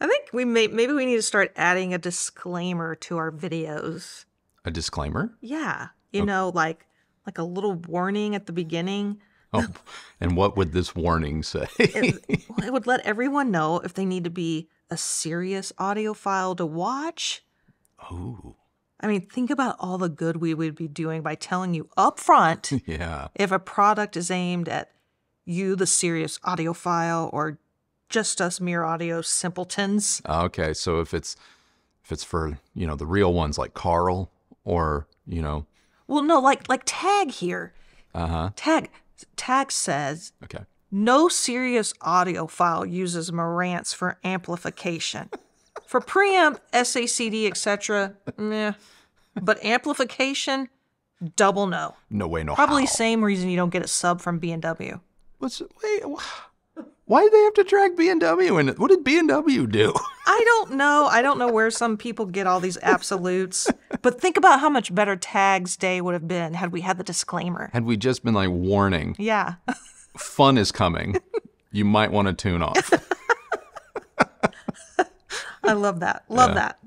I think maybe we need to start adding a disclaimer to our videos. A disclaimer? Yeah. You know, like a little warning at the beginning. Oh, and what would this warning say? It would let everyone know if they need to be a serious audiophile to watch. Oh. I mean, think about all the good we would be doing by telling you up front if a product is aimed at you, the serious audiophile, or just us mere audio simpletons. Okay, so if it's for, you know, the real ones like Carl or, you know. Well, no, like Tag here. Tag says, okay, no serious audiophile uses Marantz for amplification. For preamp, SACD, etc., meh. But amplification, double no. No way, no Probably how. same reason you don't get a sub from B&W. Why did they have to drag B&W in it? What did B&W do? I don't know. I don't know where some people get all these absolutes. But think about how much better Tag's day would have been had we had the disclaimer. Had we just been like, warning. Yeah. Fun is coming. You might want to tune off. I love that. Love that.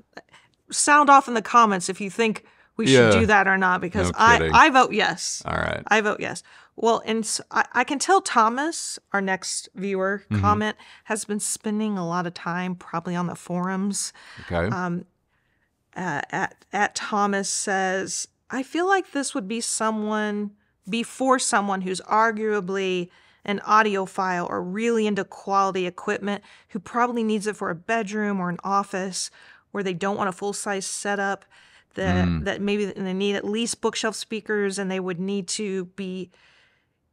Sound off in the comments if you think we should do that or not, because I vote yes. All right. I vote yes. Well, and I can tell Thomas, our next viewer comment, has been spending a lot of time probably on the forums. Okay. At Thomas says, I feel like this would be for someone who's arguably an audiophile or really into quality equipment, who probably needs it for a bedroom or an office where they don't want a full-size setup, that maybe they need at least bookshelf speakers, and they would need to be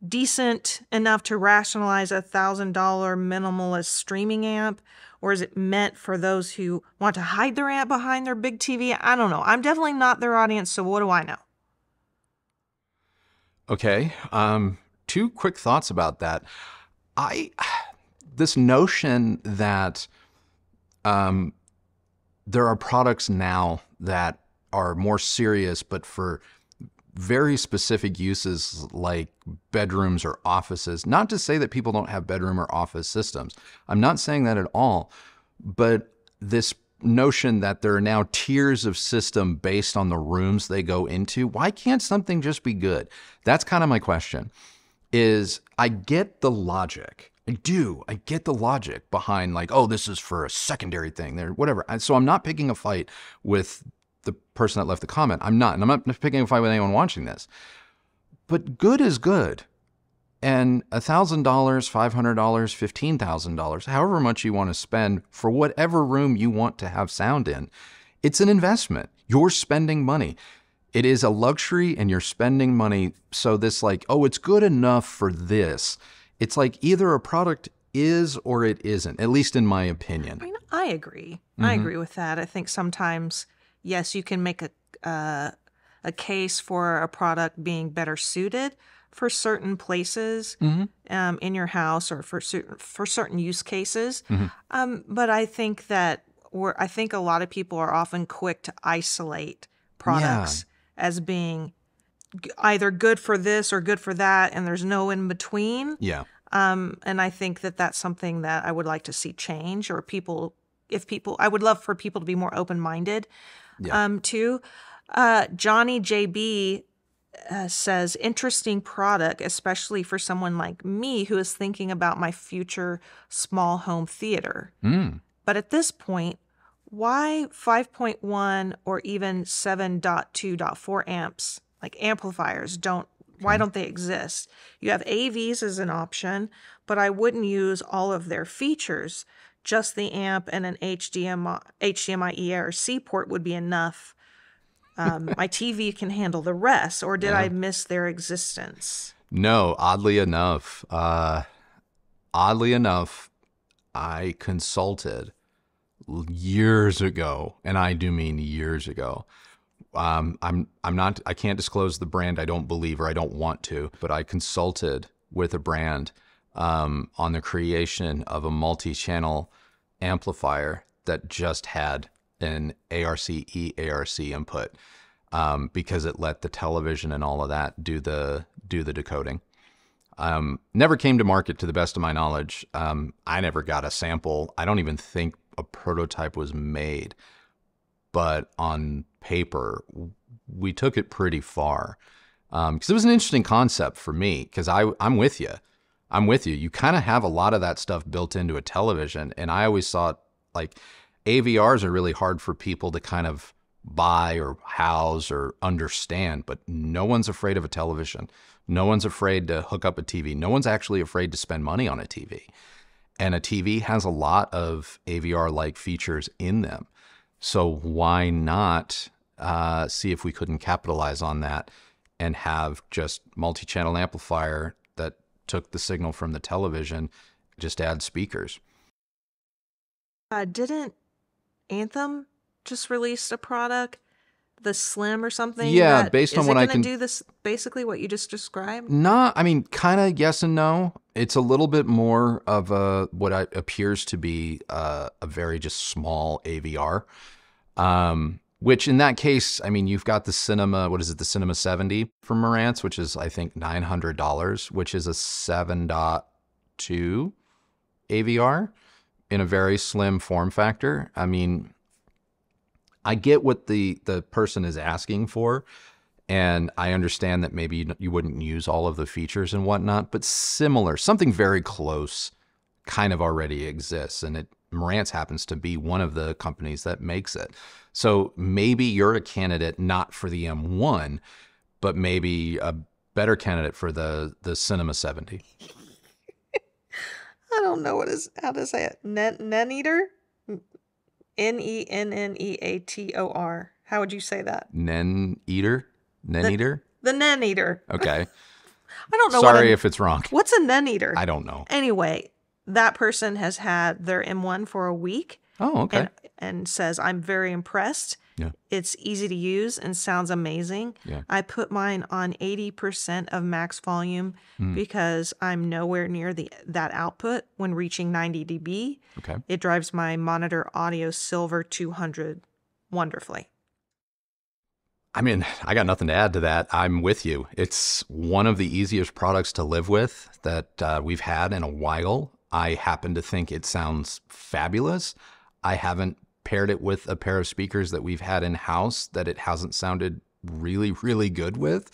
decent enough to rationalize $1,000 minimalist streaming amp. Or is it meant for those who want to hide their amp behind their big TV? I don't know. I'm definitely not their audience, so what do I know? Okay. Two quick thoughts about that. This notion that there are products now that are more serious, but for very specific uses like bedrooms or offices. Not to say that people don't have bedroom or office systems. I'm not saying that at all. But this notion that there are now tiers of system based on the rooms they go into, why can't something just be good? That's kind of my question. I get the logic. I do. I get the logic behind like, oh, this is for a secondary thing there, whatever. So I'm not picking a fight with the person that left the comment. I'm not. And I'm not picking a fight with anyone watching this. But good is good. And $1,000, $500, $15,000, however much you want to spend for whatever room you want to have sound in, it's an investment. You're spending money. It is a luxury and you're spending money. So this like, oh, it's good enough for this. It's like either a product is or it isn't, at least in my opinion. I mean, I agree. I agree with that. I think sometimes, yes, you can make a case for a product being better suited for certain places in your house or for certain use cases. But I think that I think a lot of people are often quick to isolate products as being either good for this or good for that, and there's no in between. Yeah. And I think that that's something that I would like to see change, or I would love for people to be more open-minded too. Johnny JB says, interesting product, especially for someone like me who is thinking about my future small home theater. But at this point, why 5.1 or even 7.2.4 amps, like amplifiers, why don't they exist? You have AVs as an option, but I wouldn't use all of their features. Just the amp and an HDMI ERC port would be enough. My TV can handle the rest, or did I miss their existence? No, oddly enough, I consulted years ago, and I do mean years ago. I can't disclose the brand, I don't believe, or I don't want to, but I consulted with a brand on the creation of a multi-channel amplifier that just had an ARC input because it let the television and all of that do the decoding. Never came to market to the best of my knowledge. I never got a sample. I don't even think a prototype was made. But on paper, we took it pretty far. Because it was an interesting concept for me, because I'm with you. I'm with you. You kind of have a lot of that stuff built into a television. And I always thought, like, AVRs are really hard for people to kind of buy or house or understand, but no one's afraid of a television. No one's afraid to hook up a TV. No one's actually afraid to spend money on a TV. And a TV has a lot of AVR-like features in them. So why not see if we couldn't capitalize on that and have just multi-channel amplifier that took the signal from the television, just add speakers. Didn't Anthem just release a product, the Slim or something? Yeah, based on what I can do this, basically what you just described? No, I mean, kind of yes and no. It's a little bit more of what appears to be a very just small AVR. Which in that case, I mean, you've got the Cinema, what is it, the Cinema 70 from Marantz, which is, I think, $900, which is a 7.2 AVR in a very slim form factor. I mean, I get what the person is asking for, and I understand that maybe you wouldn't use all of the features and whatnot, but similar, something very close kind of already exists, and Marantz happens to be one of the companies that makes it. So maybe you're a candidate not for the M1, but maybe a better candidate for the Cinema 70. I don't know how to say it. Neneator? Nenneator. How would you say that? Neneator? Neneator? The Neneator. Okay. I don't know. Sorry if it's wrong. What's a Neneator? I don't know. Anyway, that person has had their M1 for a week. Oh, okay. And says, I'm very impressed. Yeah. It's easy to use and sounds amazing. Yeah. I put mine on 80% of max volume because I'm nowhere near that output when reaching 90 dB. Okay. It drives my monitor Audio Silver 200 wonderfully. I mean, I got nothing to add to that. I'm with you. It's one of the easiest products to live with that we've had in a while. I happen to think it sounds fabulous. I haven't paired it with a pair of speakers that we've had in-house that it hasn't sounded really, really good with.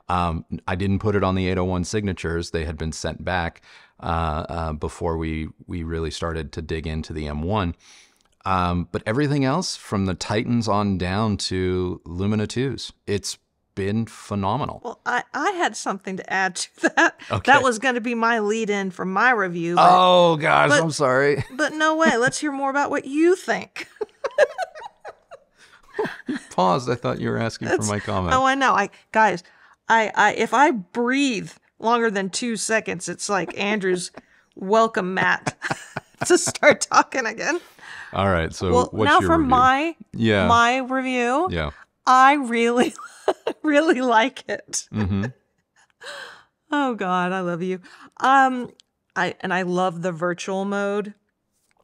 I didn't put it on the 801 signatures. They had been sent back before we really started to dig into the M1. But everything else, from the Titans on down to Lumina 2s, it's been phenomenal. Well, I had something to add to that. Okay. That was going to be my lead-in for my review. But, oh, gosh, I'm sorry. But no way. Let's hear more about what you think. You paused. I thought you were asking for my comment. Oh, I know. Guys, if I breathe longer than 2 seconds, it's like Andrew's welcome mat to start talking again. All right. So what's now your for review? my review. Yeah. I really, really like it. Mm-hmm. Oh God, I love you. I love the virtual mode.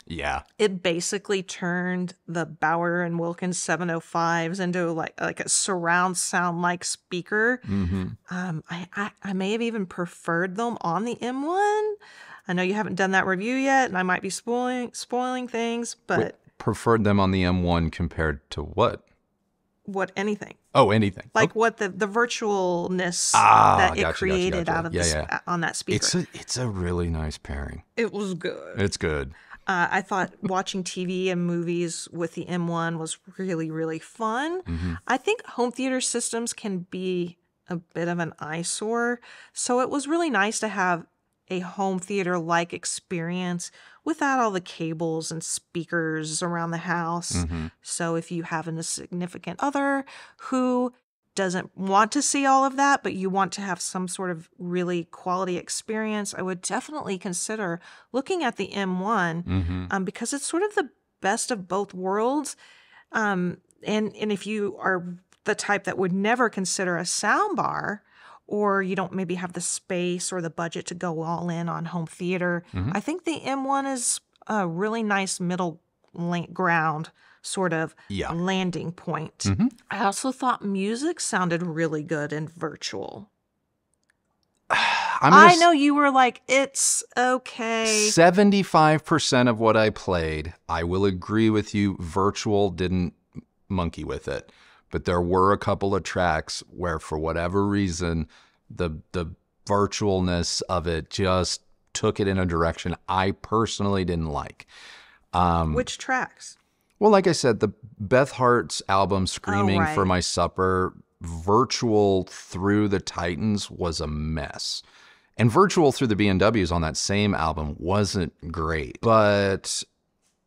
Yeah. It basically turned the Bauer and Wilkins 705s into like a surround sound like speaker. Mm-hmm. I may have even preferred them on the M1. I know you haven't done that review yet, and I might be spoiling things, but Wait, preferred them on the M1 compared to what? Anything. Oh, anything. Like what the virtualness that it created out of on that speaker. It's a really nice pairing. It was good. It's good. I thought watching TV and movies with the M1 was really, really fun. Mm-hmm. I think home theater systems can be a bit of an eyesore, so it was really nice to have a home theater-like experience without all the cables and speakers around the house. Mm-hmm. So if you have a significant other who doesn't want to see all of that, but you want to have some sort of really quality experience, I would definitely consider looking at the M1 because it's sort of the best of both worlds. And if you are the type that would never consider a soundbar, or you don't maybe have the space or the budget to go all in on home theater, I think the M1 is a really nice middle ground sort of landing point. Mm-hmm. I also thought music sounded really good in virtual. I know you were like, it's okay. 75% of what I played, I will agree with you, virtual didn't monkey with it. But there were a couple of tracks where, for whatever reason, the virtualness of it just took it in a direction I personally didn't like. Which tracks? Well, like I said, the Beth Hart's album, Screaming for My Supper, virtual through the Titans was a mess. And virtual through the B&Ws on that same album wasn't great. But,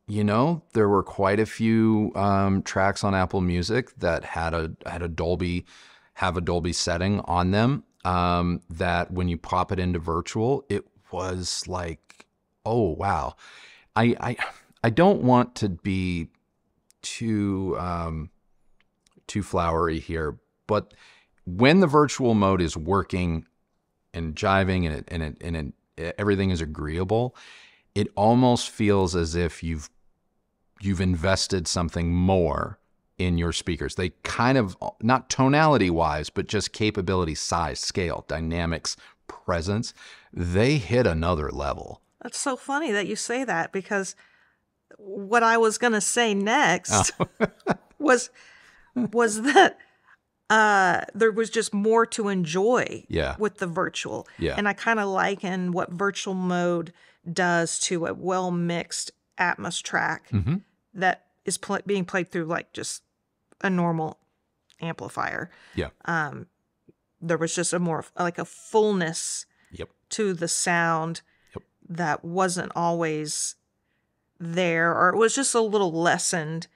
you know, there were quite a few tracks on Apple Music that had a Dolby setting on them, that when you pop it into virtual, it was like, oh, wow. I don't want to be too flowery here, but when the virtual mode is working and jiving and everything is agreeable, it almost feels as if you've invested something more in your speakers. They kind of, not tonality wise, but just capability, size, scale, dynamics, presence, they hit another level. That's so funny that you say that, because what I was going to say next was that there was just more to enjoy with the virtual. Yeah. And I kind of liken what virtual mode does to a well-mixed Atmos track that is being played through like just a normal amplifier. Yeah. There was just a more like a fullness to the sound that wasn't always there, or it was just a little lessened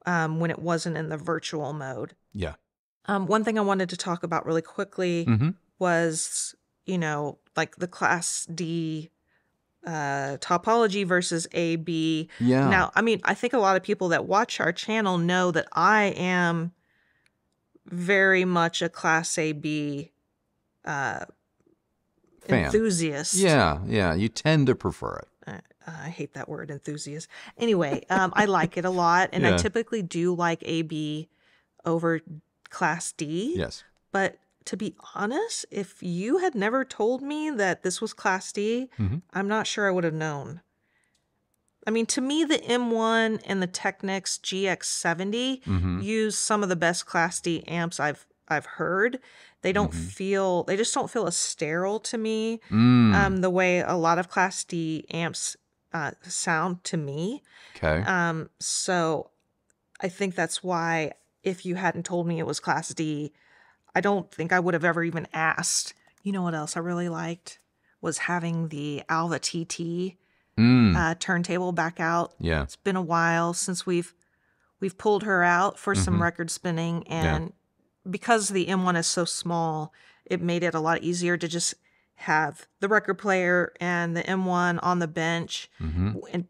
when it wasn't in the virtual mode. Yeah. One thing I wanted to talk about really quickly was, you know, like the Class D topology versus AB. Yeah. Now, I mean, I think a lot of people that watch our channel know that I am very much a Class AB enthusiast. Yeah, yeah. You tend to prefer it. I hate that word, enthusiast. Anyway, I like it a lot, and I typically do like AB over Class D. Yes. But to be honest, if you had never told me that this was Class D, I'm not sure I would have known. I mean, to me, the M1 and the Technics GX70 use some of the best Class D amps I've heard. They don't feel, they just don't feel as sterile to me, the way a lot of Class D amps sound to me. Okay. So I think that's why, if you hadn't told me it was Class D, I don't think I would have ever even asked. You know what else I really liked was having the Alva TT turntable back out. Yeah. It's been a while since we've pulled her out for some record spinning, and because the M1 is so small, it made it a lot easier to just have the record player and the M1 on the bench,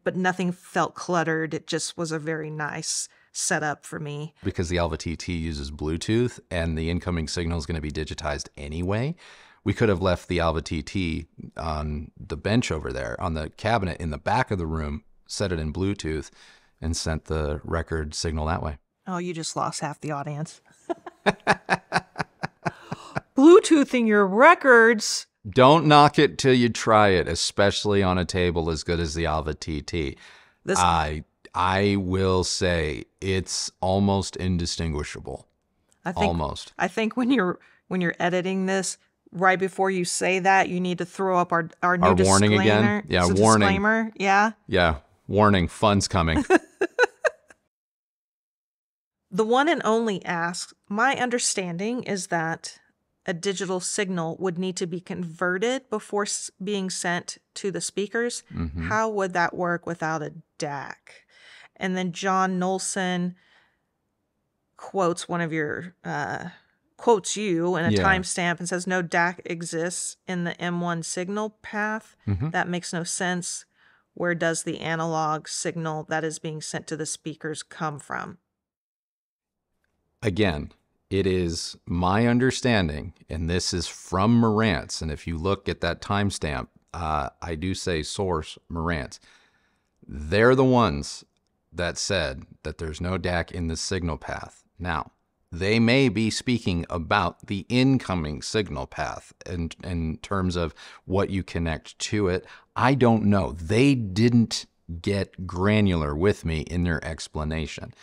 but nothing felt cluttered. It just was a very nice setup for me. Because the Alva TT uses Bluetooth and the incoming signal is going to be digitized anyway, we could have left the Alva TT on the bench over there, on the cabinet in the back of the room, set it in Bluetooth, and sent the record signal that way. Oh, you just lost half the audience. Bluetoothing your records. Don't knock it till you try it, especially on a table as good as the Alva TT. I will say it's almost indistinguishable. Almost. I think when you're editing this, right before you say that, you need to throw up our new disclaimer. Warning again? Yeah, warning. Disclaimer, yeah. Yeah, warning, fun's coming. The one and only asks, my understanding is that a digital signal would need to be converted before being sent to the speakers. How would that work without a DAC? And then John Nolson quotes one of your, quotes you in a timestamp and says, no DAC exists in the M1 signal path. That makes no sense. Where does the analog signal that is being sent to the speakers come from? Again, it is my understanding, and this is from Marantz, and if you look at that timestamp, I do say source Marantz. They're the ones that said that there's no DAC in the signal path. Now, They may be speaking about the incoming signal path in terms of what you connect to it. I don't know. They didn't get granular with me in their explanation.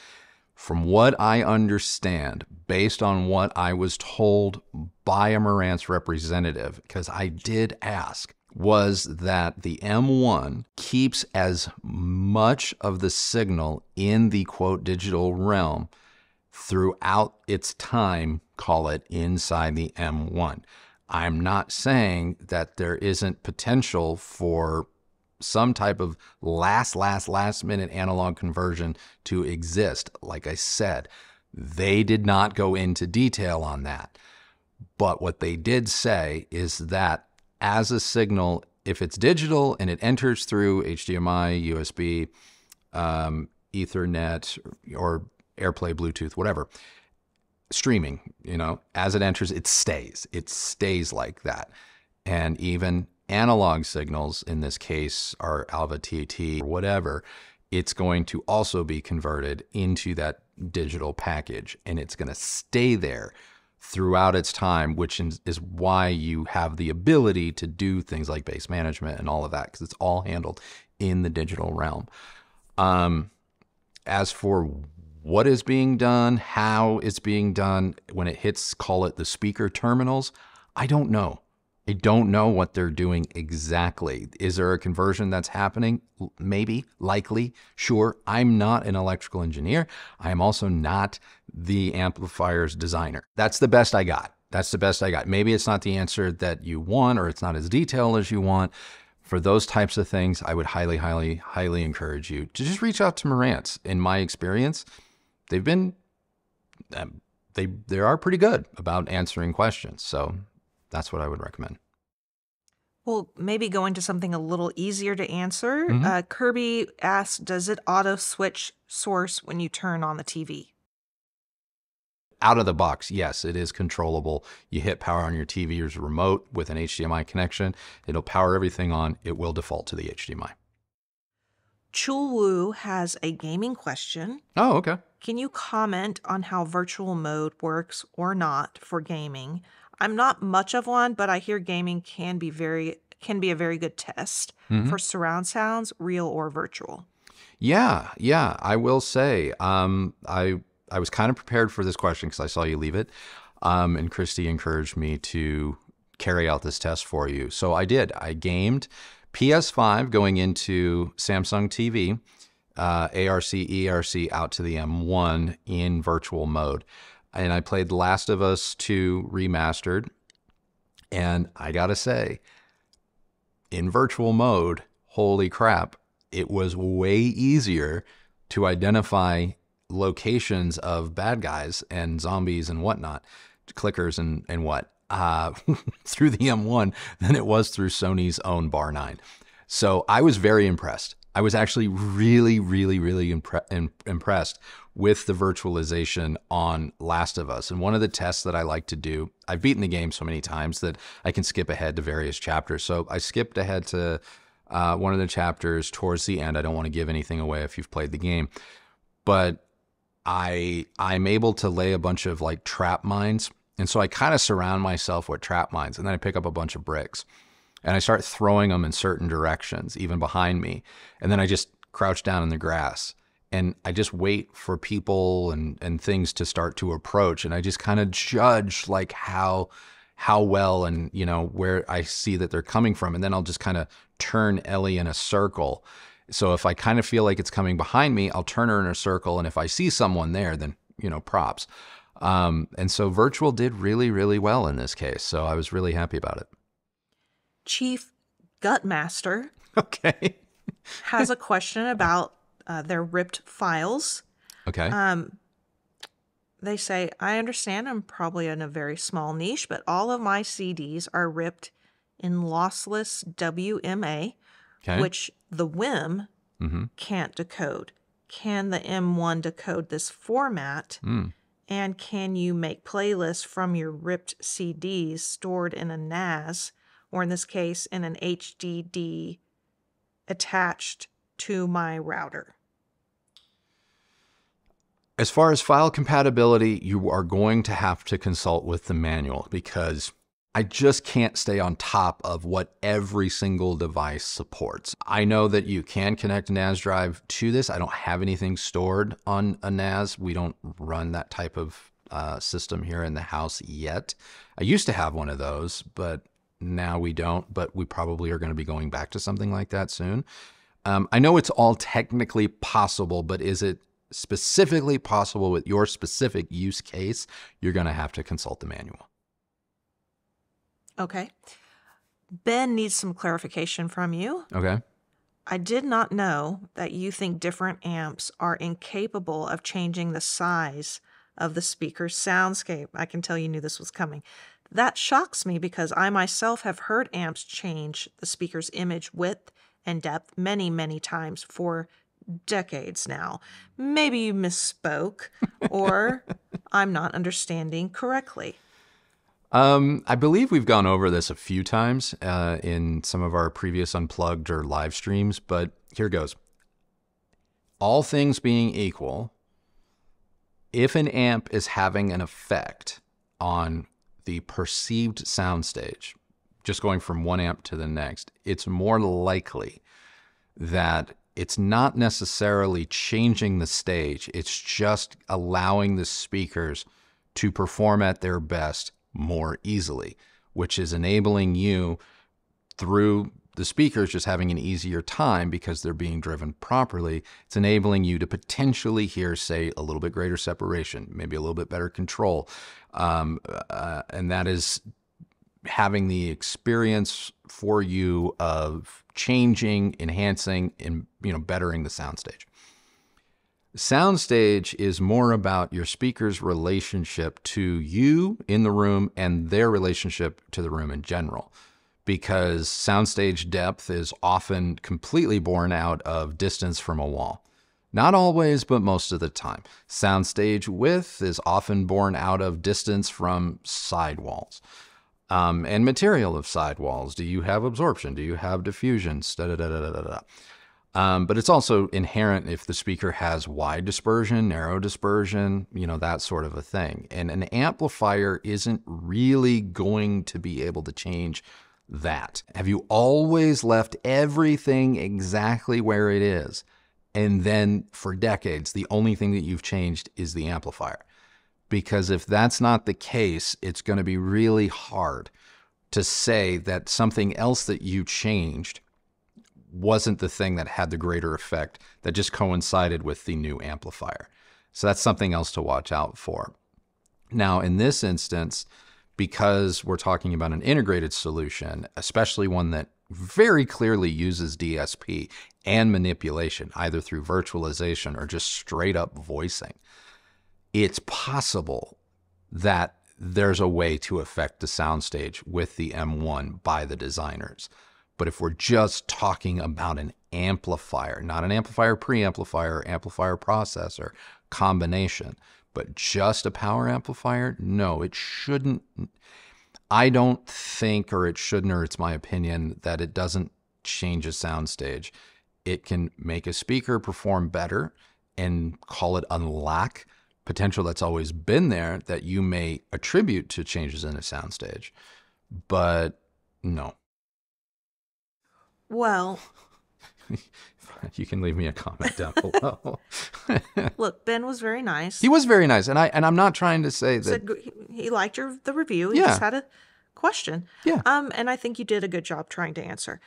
From what I understand, based on what I was told by a Marantz representative, because I did ask, was that the M1 keeps as much of the signal in the quote digital realm throughout its time, call it, inside the M1. I'm not saying that there isn't potential for some type of last minute analog conversion to exist. Like I said, they did not go into detail on that. But what they did say is that as a signal, if it's digital and it enters through HDMI, USB, Ethernet, or AirPlay, Bluetooth, whatever, streaming, as it enters, it stays. It stays like that. And even analog signals, in this case, are Alva TAT or whatever, it's going to also be converted into that digital package, and it's going to stay there throughout its time, which is why you have the ability to do things like base management and all of that, because it's all handled in the digital realm. As for what is being done, how it's being done when it hits, call it the speaker terminals, I don't know. I don't know what they're doing exactly. Is there a conversion that's happening? Maybe, likely, sure. I'm not an electrical engineer. I am also not the amplifiers designer. That's the best I got. That's the best I got. Maybe it's not the answer that you want, or it's not as detailed as you want. For those types of things, I would highly, highly, highly encourage you to just reach out to Marantz. In my experience, they've been, they are pretty good about answering questions. So that's what I would recommend. Well, maybe go into something a little easier to answer. Kirby asks, does it auto switch source when you turn on the TV? Out of the box, yes, it is controllable. You hit power on your TV's remote with an HDMI connection. It'll power everything on. It will default to the HDMI. Chulwu has a gaming question. Oh, okay. Can you comment on how virtual mode works or not for gaming? I'm not much of one, but I hear gaming can be a very good test for surround sounds, real or virtual. Yeah, I will say, I was kind of prepared for this question because I saw you leave it, and KRISTI encouraged me to carry out this test for you. So I did. I gamed PS5 going into Samsung TV, ARC, ERC out to the M1 in virtual mode. And I played The Last of Us 2 Remastered. And I gotta say, in virtual mode, holy crap, it was way easier to identify locations of bad guys and zombies and whatnot, clickers and what, through the M1 than it was through Sony's own Bar 9. So I was very impressed. I was actually really, really, really impressed with the virtualization on Last of Us. And one of the tests that I like to do, I've beaten the game so many times that I can skip ahead to various chapters. So I skipped ahead to one of the chapters towards the end. I don't want to give anything away if you've played the game, but I'm able to lay a bunch of like trap mines. And so I kind of surround myself with trap mines, and then I pick up a bunch of bricks and I start throwing them in certain directions, even behind me. And then I just crouch down in the grass and I just wait for people and things to start to approach. And I just kind of judge like how well and, you know, where I see that they're coming from. And then I'll just kind of turn Ellie in a circle. So if I kind of feel like it's coming behind me, I'll turn her in a circle. And if I see someone there, then, you know, props. And so virtual did really, really well in this case. So I was really happy about it. Chief Gutmaster has a question about their ripped files. Okay. They say, I understand I'm probably in a very small niche, but all of my CDs are ripped in lossless WMA, which the WiiM can't decode. Can the M1 decode this format? And can you make playlists from your ripped CDs stored in a NAS, or in this case, in an HDD attached to my router? As far as file compatibility, you are going to have to consult with the manual because I just can't stay on top of what every single device supports. I know that you can connect a NAS drive to this. I don't have anything stored on a NAS. We don't run that type of system here in the house yet. I used to have one of those, but now we don't, but we probably are going to be going back to something like that soon. I know it's all technically possible, but is it specifically possible with your specific use case? You're going to have to consult the manual. Okay. Ben needs some clarification from you. Okay. I did not know that you think different amps are incapable of changing the size of the speaker's soundscape. I can tell you knew this was coming. That shocks me because I myself have heard amps change the speaker's image width and depth many, many times for decades now. Maybe you misspoke or I'm not understanding correctly. I believe we've gone over this a few times in some of our previous Unplugged or live streams, but here goes. All things being equal, if an amp is having an effect on the perceived soundstage, just going from one amp to the next, it's more likely that it's not necessarily changing the stage. It's just allowing the speakers to perform at their best more easily, which is enabling you through the speakers just having an easier time because they're being driven properly. It's enabling you to potentially hear, say, a little bit greater separation, maybe a little bit better control. And that is having the experience for you of changing, enhancing, and bettering the soundstage. Soundstage is more about your speaker's relationship to you in the room and their relationship to the room in general, because soundstage depth is often completely born out of distance from a wall. Not always, but most of the time. Soundstage width is often born out of distance from sidewalls. And material of sidewalls. Do you have absorption? Do you have diffusion? But it's also inherent if the speaker has wide dispersion, narrow dispersion, that sort of a thing. And an amplifier isn't really going to be able to change that. Have you always left everything exactly where it is? And then for decades, the only thing that you've changed is the amplifier. Because if that's not the case, it's going to be really hard to say that something else that you changed wasn't the thing that had the greater effect that just coincided with the new amplifier. So that's something else to watch out for. Now, in this instance, because we're talking about an integrated solution, especially one that very clearly uses DSP and manipulation, either through virtualization or just straight up voicing, it's possible that there's a way to affect the soundstage with the M1 by the designers. But if we're just talking about an amplifier, not an amplifier preamplifier, amplifier processor combination, but just a power amplifier, no, it shouldn't. I don't think, or it shouldn't, or it's my opinion, that it doesn't change a soundstage. It can make a speaker perform better and call it unlock potential that's always been there that you may attribute to changes in a soundstage, but no. Well, you can leave me a comment down below. Look, Ben was very nice. He was very nice, and I'm not trying to say that he liked the review. He just had a question. Yeah. And I think you did a good job trying to answer.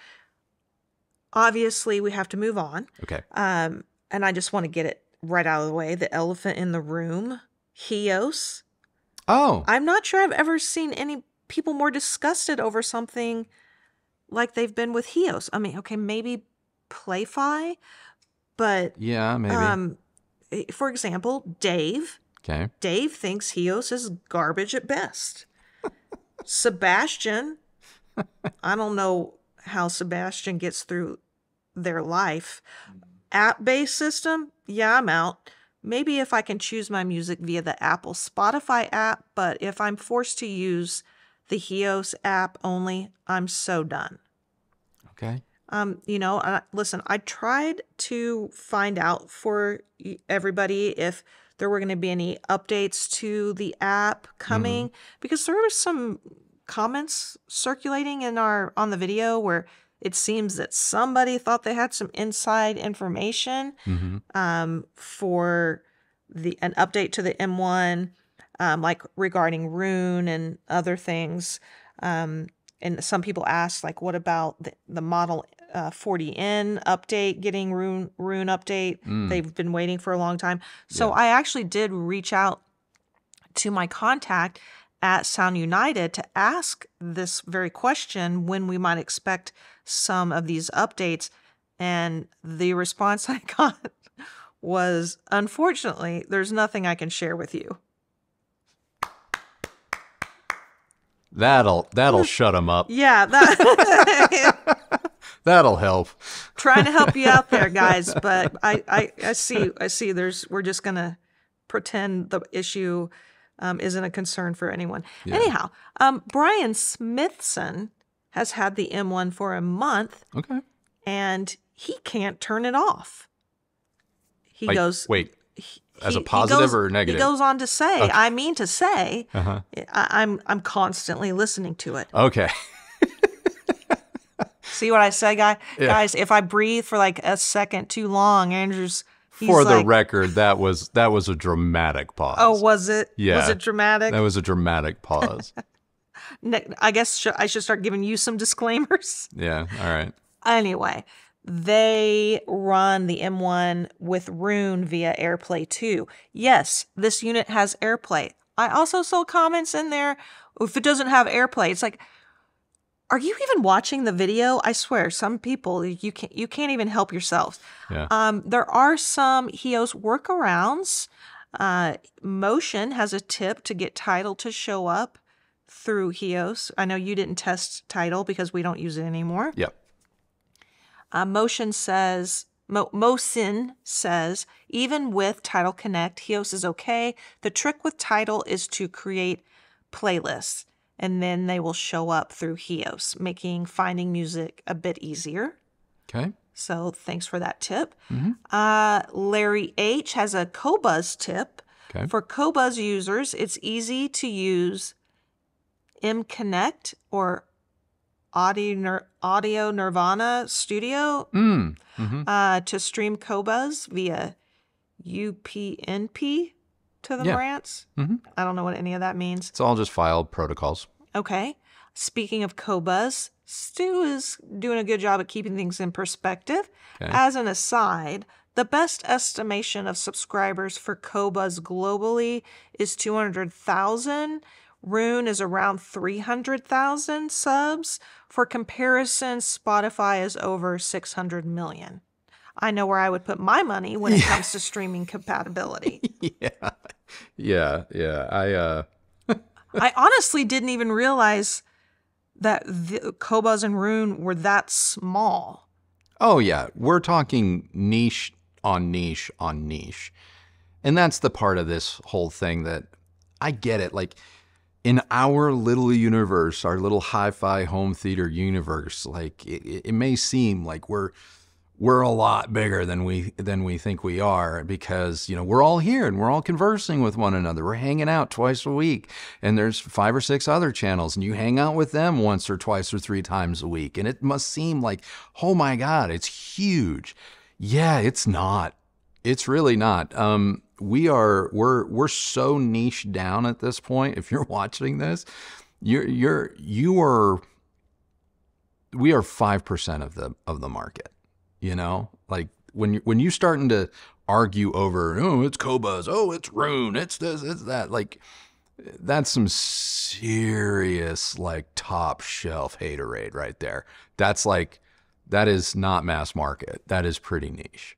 Obviously, we have to move on. Okay. And I just want to get it right out of the way. The elephant in the room, HEOS. Oh. I'm not sure I've ever seen any people more disgusted over something like they've been with HEOS. I mean, okay, maybe Play-Fi, but yeah, maybe. For example, Dave. Okay. Dave thinks HEOS is garbage at best. Sebastian, I don't know how Sebastian gets through their life. App-based system, yeah, I'm out. Maybe if I can choose my music via the Apple Spotify app, but if I'm forced to use the HEOS app only, I'm so done. Okay. Listen, I tried to find out for everybody if there were going to be any updates to the app coming, because there were some comments circulating on the video where it seems that somebody thought they had some inside information for an update to the M1, like regarding Rune and other things. And some people asked, like, what about the Model 40N update, getting Rune update? They've been waiting for a long time. So I actually did reach out to my contact at Sound United to ask this very question, when we might expect some of these updates. And the response I got was, unfortunately, there's nothing I can share with you. That'll shut them up. Yeah, That'll help. Trying to help you out there, guys, but I see we're just gonna pretend the issue isn't a concern for anyone. Yeah. Anyhow, Brian Smithson has had the M1 for a month. Okay. And he can't turn it off. He goes, wait. As a positive or negative? He goes on to say, okay. I mean to say, I'm constantly listening to it. Okay. See what I say, guys? If I breathe for like a second too long, Andrew's... For the record, that was a dramatic pause. Oh, was it? Yeah. Was it dramatic? That was a dramatic pause. I guess I should start giving you some disclaimers. Yeah, all right. Anyway, they run the M1 with Rune via AirPlay 2. Yes, this unit has AirPlay. I also saw comments in there, if it doesn't have AirPlay, it's like, are you even watching the video? I swear, some people, you can't even help yourselves. Yeah. There are some HEOS workarounds. Motion has a tip to get Tidal to show up through HEOS. I know you didn't test Tidal because we don't use it anymore. Yep. Mosin says, even with Tidal Connect, HEOS is okay. The trick with Tidal is to create playlists, and then they will show up through HEOS, making finding music a bit easier. Okay. So thanks for that tip. Larry H. has a Qobuz tip. Okay. For Qobuz users, it's easy to use mConnect or Audio Nirvana Studio to stream Qobuz via UPnP to the Marantz. I don't know what any of that means. It's all just file protocols. Okay. Speaking of Qobuz, Stu is doing a good job at keeping things in perspective. Okay. As an aside, the best estimation of subscribers for Qobuz globally is 200,000. Rune is around 300,000 subs. For comparison, Spotify is over 600 million. I know where I would put my money when it comes to streaming compatibility. Yeah. I honestly didn't even realize that the Qobuz and Rune were that small. Oh, yeah. We're talking niche on niche on niche. And that's the part of this whole thing that I get it. Like, in our little universe, our little hi-fi home theater universe, like it may seem like we're a lot bigger than we think we are, because, we're all here and we're all conversing with one another. We're hanging out twice a week, and there's 5 or 6 other channels, and you hang out with them once or twice or 3 times a week. And it must seem like, oh my God, it's huge. Yeah, it's not. It's really not. We're so niche down at this point. If you're watching this, we are 5% of the market. Like when you starting to argue over, oh, it's Qobuz, oh, it's Rune, it's this, it's that, like, that's some serious, like, top shelf haterade right there. That is not mass market. That is pretty niche.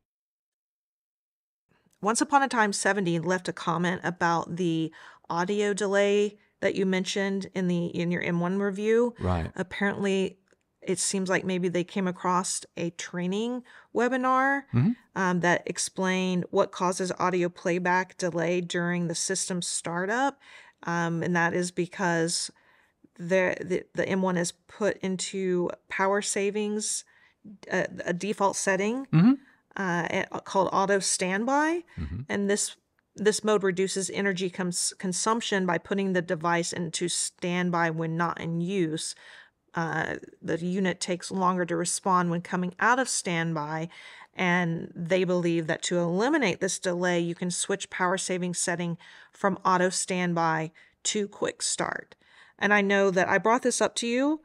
Once Upon a Time 70 left a comment about the audio delay that you mentioned in your M1 review. Right. Apparently, it seems like maybe they came across a training webinar that explained what causes audio playback delay during the system startup. And that is because the M1 is put into power savings a default setting called auto standby, and this mode reduces energy consumption by putting the device into standby when not in use. The unit takes longer to respond when coming out of standby, and they believe that to eliminate this delay, you can switch power saving setting from auto standby to quick start. And I know that I brought this up to you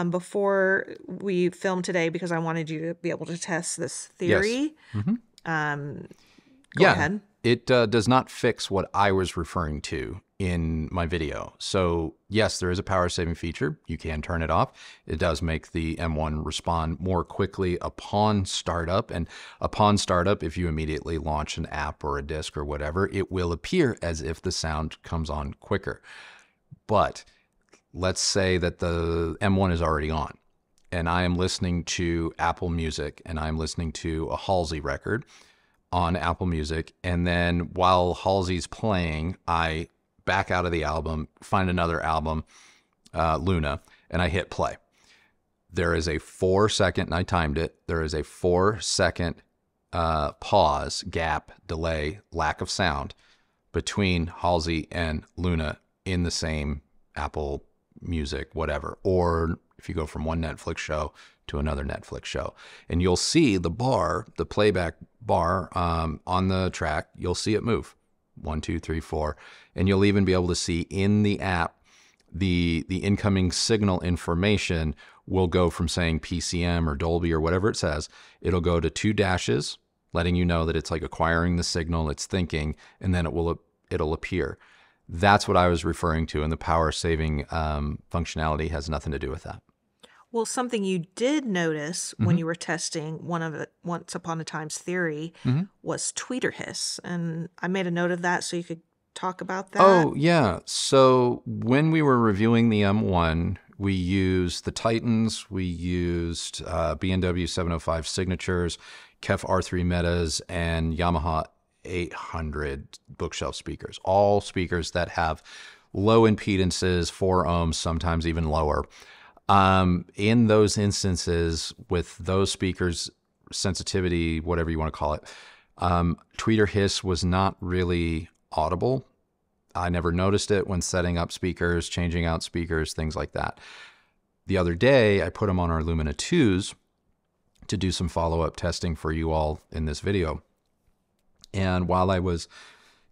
before we filmed today because I wanted you to be able to test this theory. Yes. Go ahead. It does not fix what I was referring to in my video. So yes, there is a power saving feature. You can turn it off. It does make the M1 respond more quickly upon startup. And upon startup, if you immediately launch an app or a disk or whatever, it will appear as if the sound comes on quicker. But let's say that the M1 is already on and I am listening to Apple Music and I'm listening to a Halsey record on Apple Music. And then while Halsey's playing, I back out of the album, find another album, Luna, and I hit play. There is a 4-second, and I timed it, there is a 4-second pause, gap, delay, lack of sound between Halsey and Luna in the same Apple Music, whatever. Or if you go from one Netflix show to another Netflix show, and you'll see the bar, the playback bar on the track, you'll see it move 1, 2, 3, 4, and you'll even be able to see in the app the incoming signal information will go from saying PCM or Dolby or whatever it says. It'll go to 2 dashes, letting you know that it's like acquiring the signal, it's thinking, and then it'll appear. That's what I was referring to, and the power saving functionality has nothing to do with that. Well, something you did notice when you were testing Once Upon a Time's theory was tweeter hiss, and I made a note of that so you could talk about that. Oh, yeah. So when we were reviewing the M1, we used the Titans, we used B&W 705 signatures, KEF R3 Metas, and Yamaha 800 bookshelf speakers, all speakers that have low impedances, 4 ohms, sometimes even lower. In those instances, with those speakers, sensitivity, whatever you want to call it, tweeter hiss was not really audible. I never noticed it when setting up speakers, changing out speakers, things like that. The other day, I put them on our Lumina 2s to do some follow-up testing for you all in this video. And while I was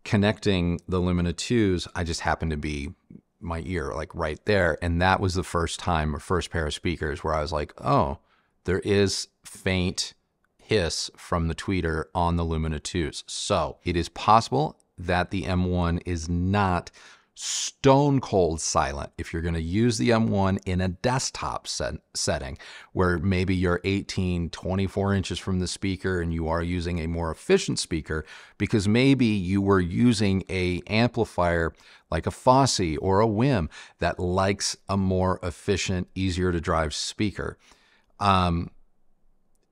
connecting the Lumina 2s, I just happened to be my ear like right there. And that was the first time or first pair of speakers where I was like, oh, there is faint hiss from the tweeter on the Lumina 2s. So it is possible that the M1 is not stone cold silent if you're going to use the M1 in a desktop setting where maybe you're 18, 24 inches from the speaker and you are using a more efficient speaker because maybe you were using a amplifier like a Fosse or a WiiM that likes a more efficient, easier to drive speaker.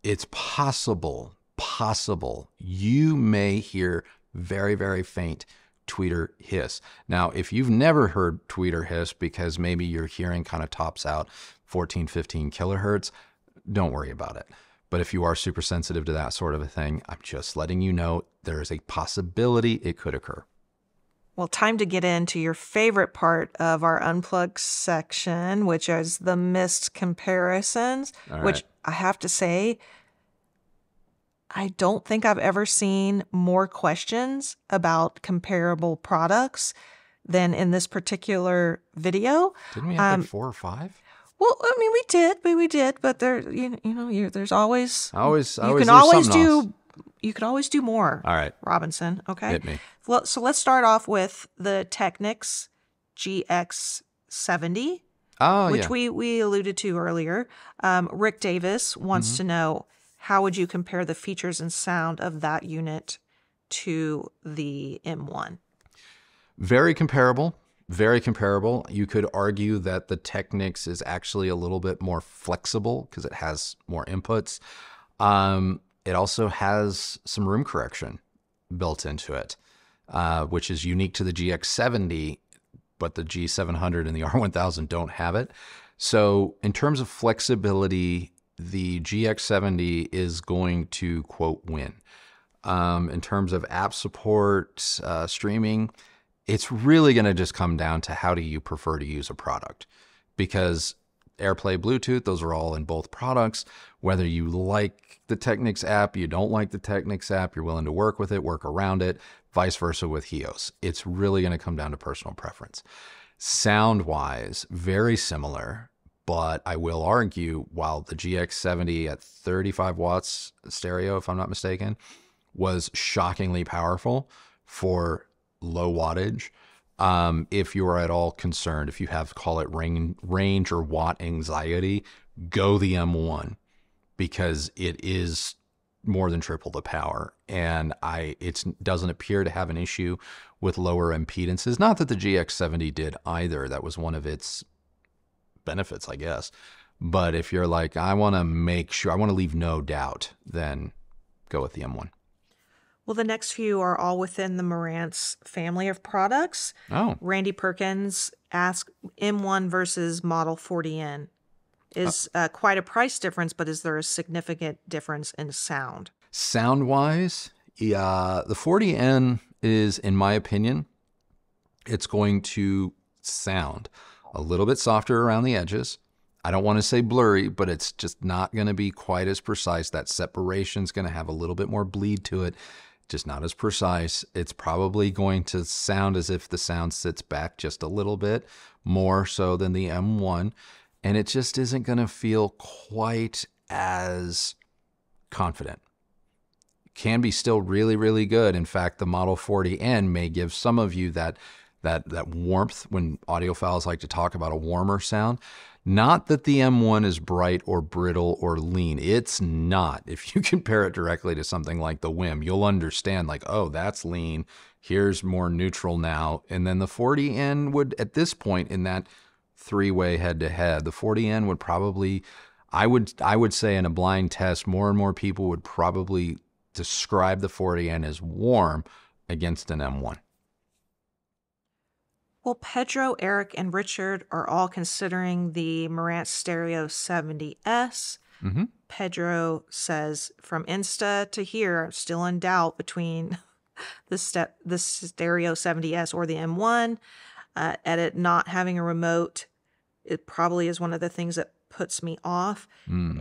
It's possible you may hear very, very faint tweeter hiss. Now, if you've never heard tweeter hiss because maybe your hearing kind of tops out 14, 15 kilohertz, don't worry about it. But if you are super sensitive to that sort of a thing, I'm just letting you know there is a possibility it could occur. Well, time to get into your favorite part of our Unplugged section, which is the missed comparisons, which I have to say, I don't think I've ever seen more questions about comparable products than in this particular video. Didn't we have like 4 or 5? Well, I mean, we did, but there, there's always you can always do more. All right, Robinson. Okay, hit me. Well, so let's start off with the TECHNICS GX70, which we alluded to earlier. Rick Davis wants to know, how would you compare the features and sound of that unit to the M1? Very comparable. Very comparable. You could argue that the TECHNICS is actually a little bit more flexible because it has more inputs. It also has some room correction built into it, which is unique to the GX70, but the G700 and the R1000 don't have it. So in terms of flexibility the GX70 is going to, quote, win. In terms of app support, streaming, it's really going to just come down to how do you prefer to use a product. Because AirPlay, Bluetooth, those are all in both products. Whether you like the Technics app, you don't like the Technics app, you're willing to work with it, work around it, vice versa with HEOS. It's really going to come down to personal preference. Sound-wise, very similar, but I will argue while the GX70 at 35 watts stereo, if I'm not mistaken, was shockingly powerful for low wattage, if you are at all concerned, if you have, call it range or watt anxiety, go the M1 because it is more than triple the power. And it doesn't appear to have an issue with lower impedances. Not that the GX70 did either. That was one of its benefits, I guess. But if you're like, I want to make sure, I want to leave no doubt, then go with the M1. Well, the next few are all within the Marantz family of products. Oh. Randy Perkins asked M1 versus Model 40N. Is quite a price difference, but is there a significant difference in sound? Sound-wise, yeah, the 40N is, in my opinion, it's going to sound a little bit softer around the edges. I don't want to say blurry, but it's just not going to be quite as precise. That separation's going to have a little bit more bleed to it. Just not as precise. It's probably going to sound as if the sound sits back just a little bit more so than the M1, and it just isn't going to feel quite as confident. Can be still really, really good. In fact, the Model 40N may give some of you that warmth when audiophiles like to talk about a warmer sound. Not that the M1 is bright or brittle or lean. It's not. If you compare it directly to something like the WiiM, you'll understand like, oh, that's lean. Here's more neutral now. And then the 40N would, at this point in that three-way head-to-head, the 40N would probably, I would say in a blind test, more and more people would probably describe the 40N as warm against an M1. Well, Pedro, Eric, and Richard are all considering the Marantz Stereo 70S. Mm-hmm. Pedro says, from Insta to here, I'm still in doubt between the Stereo 70S or the M1. Edit not having a remote, it probably is one of the things that puts me off.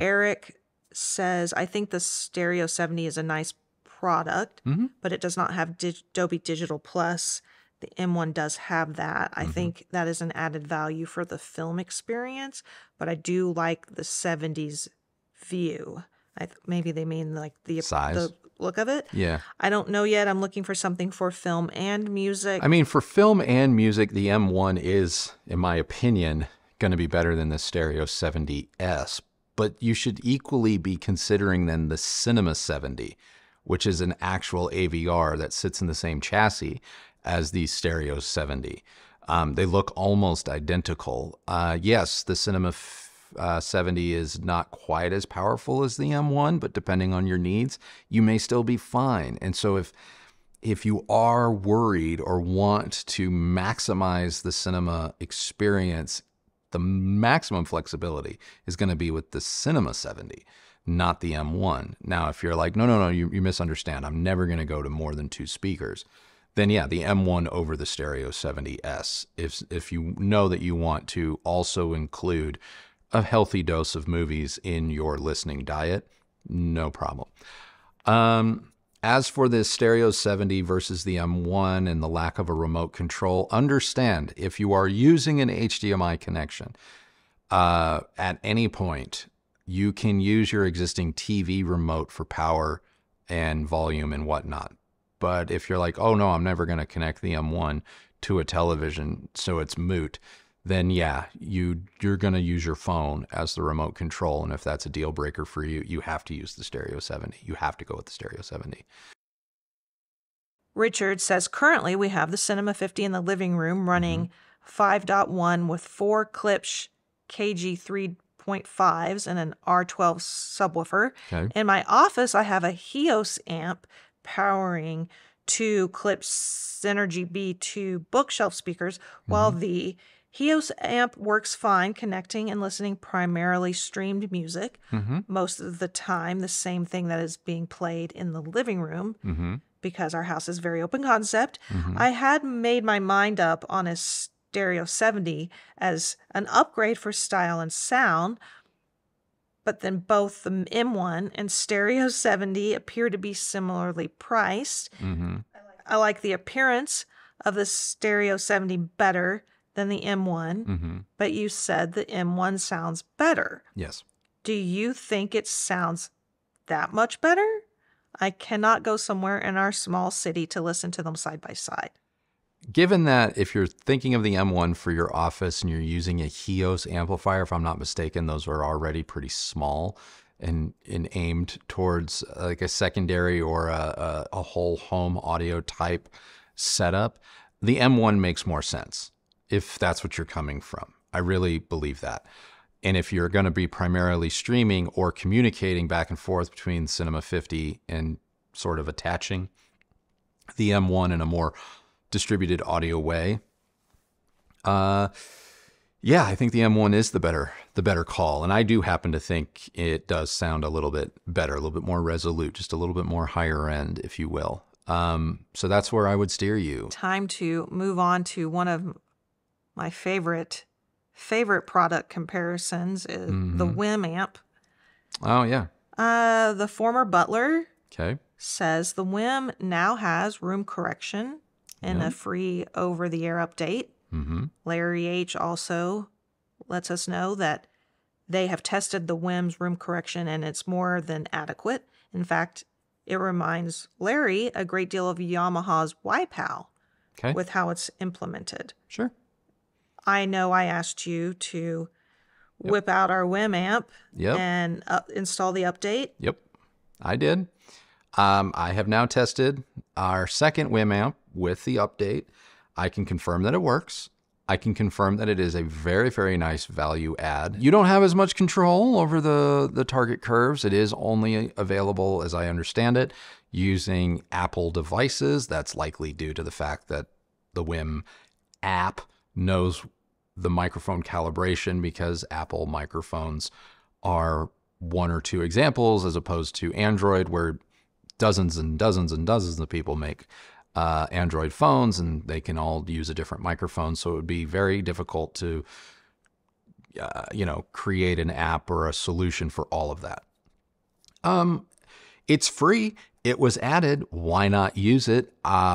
Eric says, I think the Stereo 70 is a nice product, but it does not have Dolby Digital Plus. The M1 does have that. I think that is an added value for the film experience, but I do like the 70s view. Maybe they mean like the size, the look of it. Yeah. I don't know yet. I'm looking for something for film and music. I mean, for film and music, the M1 is, in my opinion, going to be better than the Stereo 70S, but you should equally be considering then the Cinema 70, which is an actual AVR that sits in the same chassis as the Stereo 70. They look almost identical. Yes, the Cinema 70 is not quite as powerful as the M1, but depending on your needs, you may still be fine. And so if you are worried or want to maximize the cinema experience, the maximum flexibility is going to be with the Cinema 70, not the M1. Now, if you're like, no, you misunderstand. I'm never going to go to more than 2 speakers. Then yeah, the M1 over the Stereo 70S. If you know that you want to also include a healthy dose of movies in your listening diet, no problem. As for the Stereo 70 versus the M1 and the lack of a remote control, understand if you are using an HDMI connection, at any point, you can use your existing TV remote for power and volume and whatnot. But if you're like, oh no, I'm never going to connect the M1 to a television, so it's moot, then yeah, you're going to use your phone as the remote control. And if that's a deal breaker for you, you have to use the Stereo 70. You have to go with the Stereo 70. Richard says, currently we have the Cinema 50 in the living room running 5.1 with 4 Klipsch KG 3.5s and an R12 subwoofer. Okay. In my office, I have a HEOS amp powering 2 Klipsch Synergy B2 bookshelf speakers, while the HEOS amp works fine connecting and listening primarily streamed music. Most of the time, the same thing that is being played in the living room because our house is very open concept. I had made my mind up on a Stereo 70 as an upgrade for style and sound, but then both the M1 and Stereo 70 appear to be similarly priced. I like the appearance of the Stereo 70 better than the M1, but you said the M1 sounds better. Yes. Do you think it sounds that much better? I cannot go somewhere in our small city to listen to them side by side. Given that if you're thinking of the M1 for your office and you're using a HEOS amplifier, if I'm not mistaken, those are already pretty small and aimed towards like a secondary or a whole home audio type setup, the M1 makes more sense if that's what you're coming from. I really believe that. And if you're going to be primarily streaming or communicating back and forth between Cinema 50 and sort of attaching the M1 in a more distributed audio way, yeah, I think the M1 is the better call. And I do happen to think it does sound a little bit better, a little bit more resolute, just a little bit more higher end, if you will. So that's where I would steer you. Time to move on to one of my favorite product comparisons is the WiiM amp. Oh, yeah. The former butler says the WiiM now has room correction and a free over-the-air update. Larry H. also lets us know that they have tested the WiiM's room correction and it's more than adequate. In fact, it reminds Larry a great deal of Yamaha's WiiPal with how it's implemented. Sure. I know I asked you to whip out our WiiM amp and install the update. Yep, I did. I have now tested our second WiiM amp with the update. I can confirm that it works. I can confirm that it is a very, very nice value add. You don't have as much control over the target curves. It is only available, as I understand it, using Apple devices. That's likely due to the fact that the WiiM app knows the microphone calibration because Apple microphones are one or two examples as opposed to Android, where dozens and dozens and dozens of people make Android phones and they can all use a different microphone. So it would be very difficult to, create an app or a solution for all of that. It's free. It was added. Why not use it?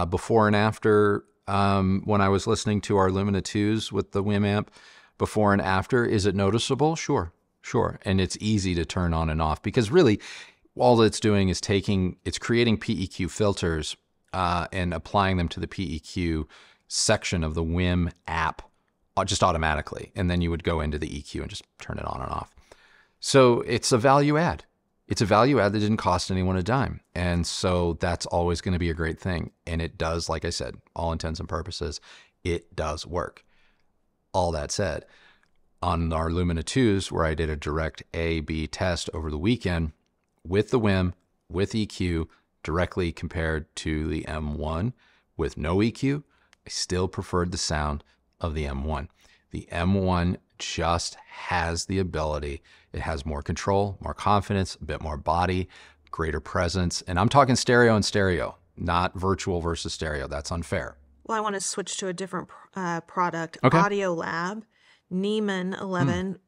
Before and after, when I was listening to our Lumina 2s with the WiiM amp, before and after, is it noticeable? Sure. And it's easy to turn on and off because really all it's doing is it's creating PEQ filters and applying them to the PEQ section of the WiiM app just automatically. And then you would go into the EQ and just turn it on and off. So it's a value add. It's a value add that didn't cost anyone a dime. And so that's always going to be a great thing. And it does, like I said, all intents and purposes, it does work. All that said, on our Lumina 2s, where I did a direct A/B test over the weekend with the WiiM, with EQ, directly compared to the M1 with no EQ, I still preferred the sound of the M1. The M1 just has the ability. It has more control, more confidence, a bit more body, greater presence. And I'm talking stereo and stereo, not virtual versus stereo. That's unfair. Well, I want to switch to a different product. Okay. AUDIOLAB. Neiman 11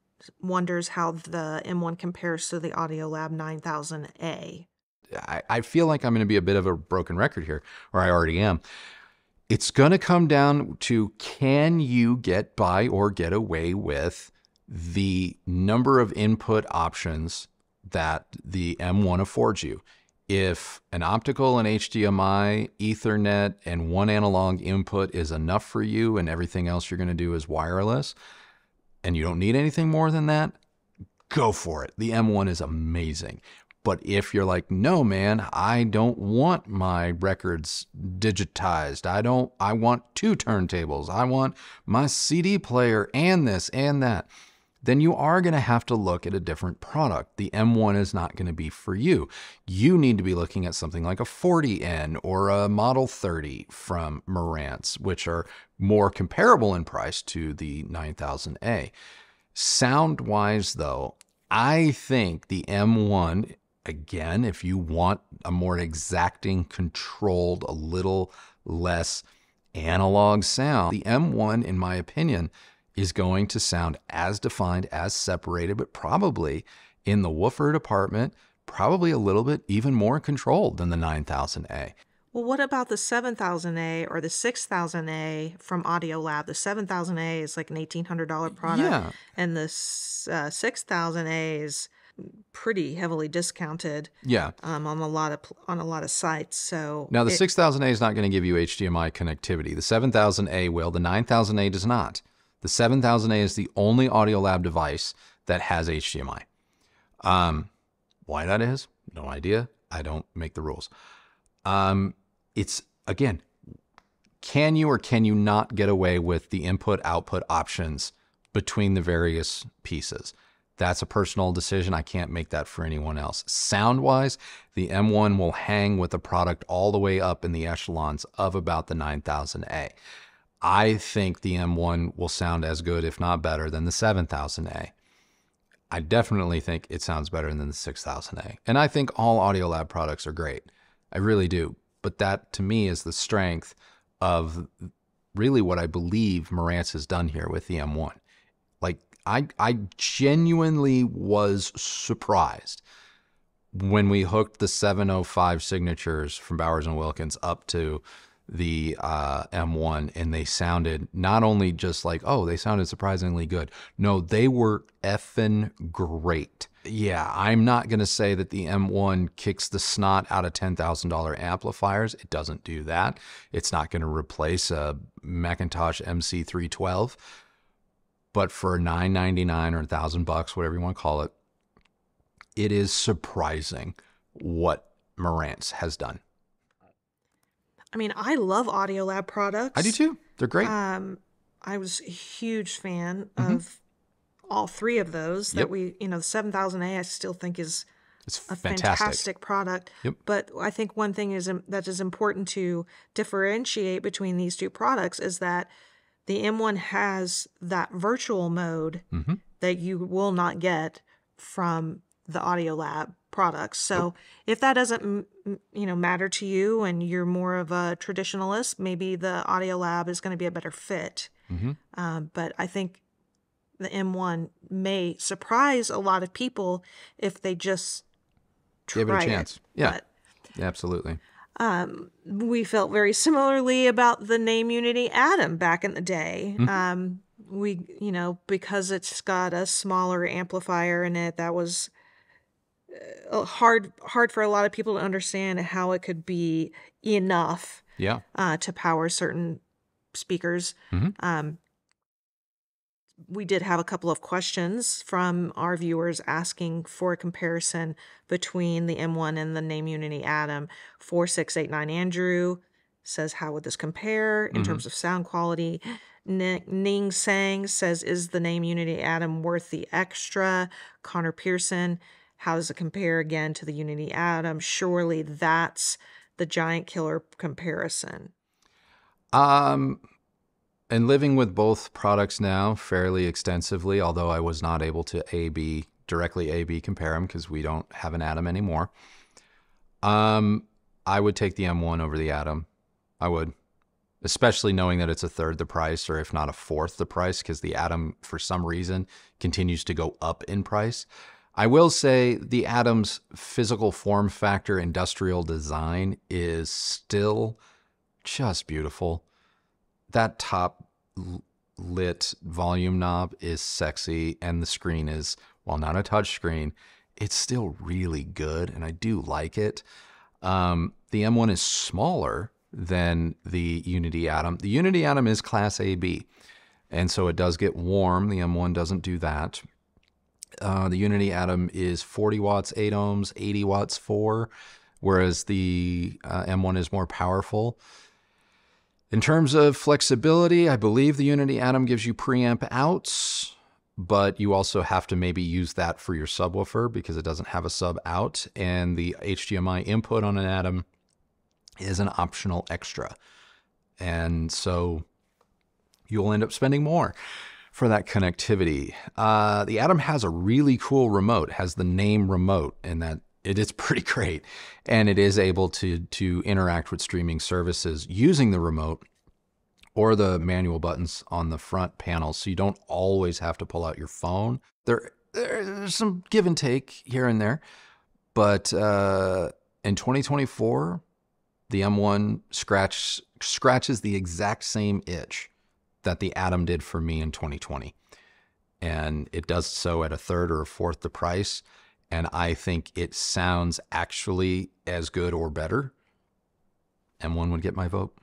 wonders how the M1 compares to the AUDIOLAB 9000A. I feel like I'm going to be a bit of a broken record here, or I already am. It's going to come down to, can you get by or get away with the number of input options that the M1 affords you? If an optical and HDMI, Ethernet, and one analog input is enough for you and everything else you're going to do is wireless, and you don't need anything more than that, go for it. The M1 is amazing. But if you're like, no, man, I don't want my records digitized. I want two turntables. I want my CD player and this and that. then you are going to have to look at a different product. The M1 is not going to be for you. You need to be looking at something like a 40N or a Model 30 from Marantz, which are more comparable in price to the 9000A. Sound-wise, though, I think the M1, again, if you want a more exacting, controlled, a little less analog sound, the M1, in my opinion, is going to sound as defined, as separated, but probably in the woofer department, probably a little bit even more controlled than the 9000A. Well, what about the 7000A or the 6000A from Audiolab? The 7000A is like an $1,800 product, Yeah. and the 6000A is pretty heavily discounted. Yeah. On a lot of sites. So Now the 6000A is not going to give you HDMI connectivity. The 7000A will. The 9000A does not. The 7000A is the only Audiolab device that has HDMI. Why that is? No idea. I don't make the rules. It's, again, can you or can you not get away with the input-output options between the various pieces? That's a personal decision. I can't make that for anyone else. Sound-wise, the M1 will hang with the product all the way up in the echelons of about the 9000A. I think the M1 will sound as good, if not better, than the 7000A. I definitely think it sounds better than the 6000A. And I think all Audiolab products are great. I really do. But that, to me, is the strength of really what I believe Marantz has done here with the M1. Like, I genuinely was surprised when we hooked the 705 signatures from Bowers & Wilkins up to the M1, and they sounded not only just like, oh, they sounded surprisingly good. No, they were effing great. Yeah, I'm not going to say that the M1 kicks the snot out of $10,000 amplifiers. It doesn't do that. It's not going to replace a Macintosh MC312. But for $999 or $1,000, whatever you want to call it, it is surprising what Marantz has done. I mean, I love Audiolab products. I do too. They're great. I was a huge fan of all three of those. That we, the 7000A, I still think is a fantastic product. Yep. But I think one thing that is important to differentiate between these two products is that the M1 has that virtual mode that you will not get from the Audiolab products. So if that doesn't, matter to you and you're more of a traditionalist, maybe the Audiolab is going to be a better fit. But I think the M1 may surprise a lot of people if they just try give it a chance. Yeah, but, absolutely. We felt very similarly about the NAIM UNITI Atom back in the day. We, because it's got a smaller amplifier in it, that was hard for a lot of people to understand how it could be enough to power certain speakers. We did have a couple of questions from our viewers asking for a comparison between the M1 and the NAIM UNITI Atom. 4689 Andrew says, how would this compare in terms of sound quality? Ning Sang says, is the NAIM UNITI Atom worth the extra? Connor Pearson, how does it compare again to the UNITI Atom? Surely that's the giant killer comparison. And living with both products now fairly extensively, although I was not able to directly A-B compare them because we don't have an Atom anymore. I would take the M1 over the Atom. I would, especially knowing that it's a third the price, or if not a fourth the price, because the Atom, for some reason, continues to go up in price. I will say the Atom's physical form factor, industrial design is still just beautiful. That top lit volume knob is sexy, and the screen is, while not a touch screen, it's still really good, and I do like it. The M1 is smaller than the UNITI Atom. The UNITI Atom is Class AB, and so it does get warm. The M1 doesn't do that. The UNITI Atom is 40 watts, 8 ohms, 80 watts, 4, whereas the M1 is more powerful. In terms of flexibility, I believe the UNITI Atom gives you preamp outs, but you also have to maybe use that for your subwoofer because it doesn't have a sub out, and the HDMI input on an Atom is an optional extra. And so you'll end up spending more for that connectivity. The Atom has a really cool remote, has the NAIM remote, and that it is pretty great. And it is able to interact with streaming services using the remote or the manual buttons on the front panel. So you don't always have to pull out your phone. There's some give and take here and there. But in 2024, the M1 scratches the exact same itch that the Atom did for me in 2020. And it does so at a third or a fourth the price. And I think it sounds actually as good or better. M1 would get my vote.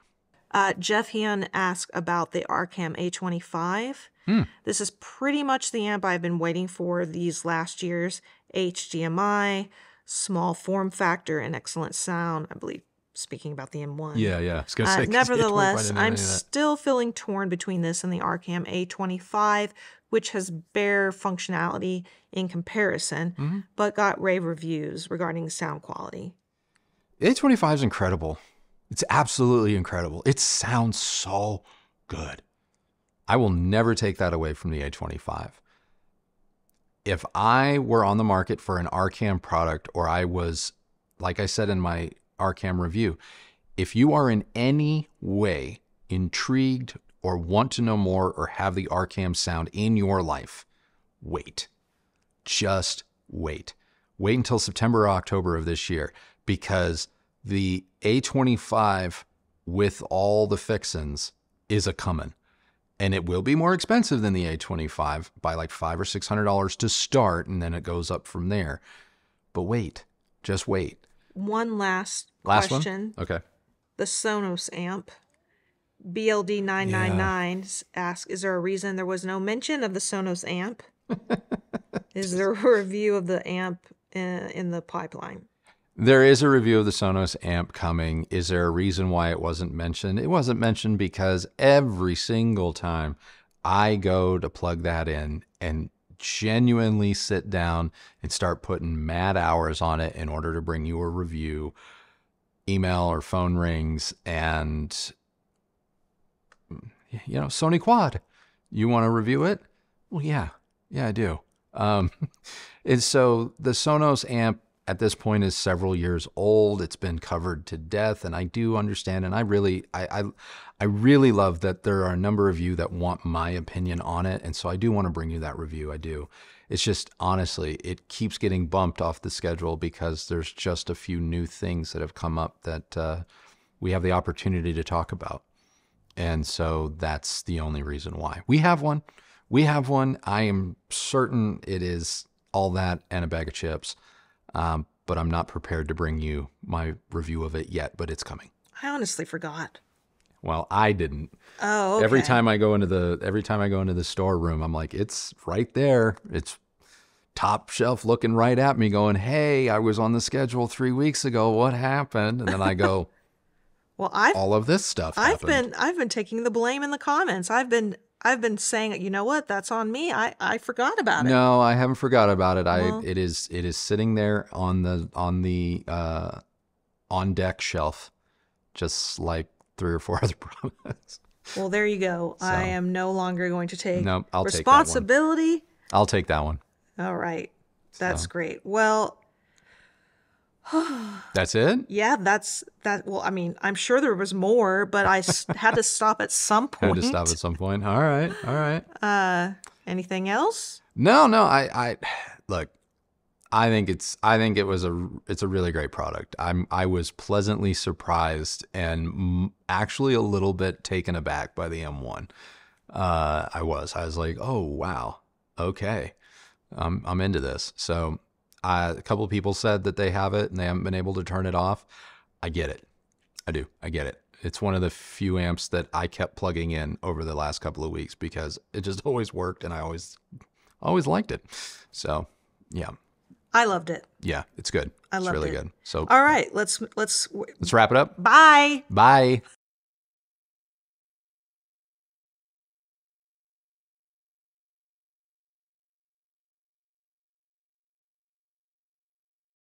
Jeff Heon asked about the ARCAM A25. This is pretty much the amp I've been waiting for these last years. HDMI, small form factor, and excellent sound. I believe, speaking about the M1. Yeah. I was gonna say, nevertheless, I'm still feeling torn between this and the ARCAM A25, which has bare functionality in comparison, but got rave reviews regarding sound quality. A25 is incredible. It's absolutely incredible. It sounds so good. I will never take that away from the A25. If I were on the market for an ARCAM product, or I was, like I said in my ARCAM review, if you are in any way intrigued or want to know more or have the ARCAM sound in your life, wait. Just wait. Wait until September or October of this year, because the A25 with all the fixins is a comin'. And it will be more expensive than the A25 by like $500 or $600 to start, and then it goes up from there. But wait, just wait. One last question. One? Okay. The Sonos amp, BLD999 asks, is there a reason there was no mention of the Sonos amp? Is there a review of the amp in the pipeline? There is a review of the Sonos amp coming. Is there a reason why it wasn't mentioned? It wasn't mentioned because every single time I go to plug that in and genuinely sit down and start putting mad hours on it in order to bring you a review, email or phone rings, and, you know, Sony Quad, you want to review it? Well, yeah, I do. And so the Sonos amp at this point is several years old. It's been covered to death, and I do understand, and I really love that there are a number of you that want my opinion on it, and so I do want to bring you that review. I do. It's just, honestly, it keeps getting bumped off the schedule because there's just a few new things that have come up that we have the opportunity to talk about, and so that's the only reason why. We have one. I am certain it is all that and a bag of chips. But I'm not prepared to bring you my review of it yet, but it's coming. I honestly forgot. Well, I didn't. Oh, okay. Every time I go into the storeroom, I'm like, it's right there. It's top shelf looking right at me going, hey, I was on the schedule 3 weeks ago. What happened? And then I go, well, all of this stuff happened. I've been taking the blame in the comments. I've been saying, you know what, that's on me. I forgot about it. No, I haven't forgot about it. It is sitting there on the on deck shelf, just like 3 or 4 other products. Well, there you go. So, I am no longer going to take Take responsibility. that one. I'll take that one. All right. That's great. Well, that's it? Yeah, that's that. Well, I mean, I'm sure there was more, but I had to stop at some point. Had to stop at some point. All right. Anything else? No. I look. I think it's a really great product. I was pleasantly surprised and actually a little bit taken aback by the M1. I was like, oh wow, okay, I'm into this. So. A couple of people said that they have it and they haven't been able to turn it off. I get it. I do. I get it. It's one of the few amps that I kept plugging in over the last couple of weeks because it just always worked and I always liked it. So, yeah. I loved it. Yeah, it's good. It's really good. So, all right, let's wrap it up. Bye. Bye.